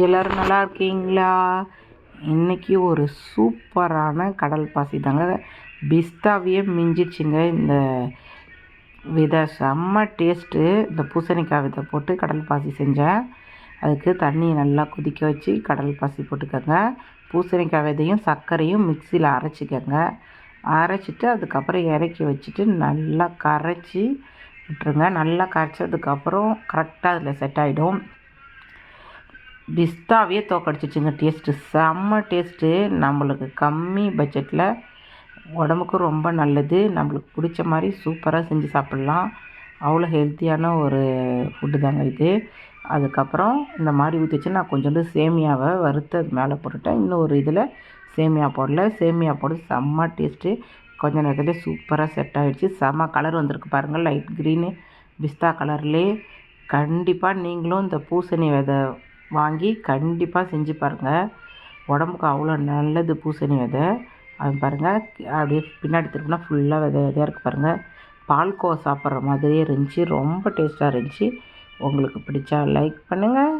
எல்லோரும் நல்லா இருக்கீங்களா? இன்றைக்கி ஒரு சூப்பரான கடல் பாசி தாங்க. பிஸ்தாவையே மிஞ்சிடுச்சுங்க இந்த விதை. செம்ம டேஸ்ட்டு. இந்த பூசணிக்காய் விதை போட்டு கடல் பாசி செஞ்சேன். அதுக்கு தண்ணியை நல்லா கொதிக்க வச்சு கடல் பாசி போட்டுக்கோங்க. பூசணிக்காய் விதையும் சர்க்கரையும் மிக்சியில் அரைச்சிக்கோங்க. அரைச்சிட்டு அதுக்கப்புறம் இறக்கி வச்சுட்டு நல்லா கரைச்சி விட்டுருங்க. நல்லா கரைச்சதுக்கப்புறம் கரெக்டாக அதில் செட் ஆகிடும். பிஸ்தாவே தோக்கடிச்சிச்சுங்க டேஸ்ட்டு. செம்ம டேஸ்ட்டு. நம்மளுக்கு கம்மி பட்ஜெட்டில் உடம்புக்கும் ரொம்ப நல்லது. நம்மளுக்கு பிடிச்ச மாதிரி சூப்பராக செஞ்சு சாப்பிட்லாம். அவ்வளோ ஹெல்த்தியான ஒரு ஃபுட்டு தாங்க இது. அதுக்கப்புறம் இந்த மாதிரி ஊற்றிச்சு நான் கொஞ்சோண்டு சேமியாவை வறுத்து அது மேலே போட்டுட்டேன். இன்னொரு இதில் சேமியா போடல. சேமியா போட்டு செம்ம டேஸ்ட்டு. கொஞ்ச நேரத்துலேயே சூப்பராக செட் ஆகிடுச்சு. செம்ம கலர் வந்திருக்கு பாருங்கள், லைட் க்ரீனு பிஸ்தா கலர்லேயே. கண்டிப்பாக நீங்களும் இந்த பூசணி விதை வாங்கி கண்டிப்பாக செஞ்சு பாருங்கள். உடம்புக்கு அவ்வளோ நல்லது பூசணி விதை. அது பாருங்கள், அப்படியே பின்னாடி திரும்பினா ஃபுல்லாக விதை விதையாக இருக்குது பாருங்கள். பால்கோவா சாப்பிட்ற மாதிரியே இருந்துச்சு. ரொம்ப டேஸ்ட்டாக இருந்துச்சு. உங்களுக்கு பிடிச்சா லைக் பண்ணுங்கள்.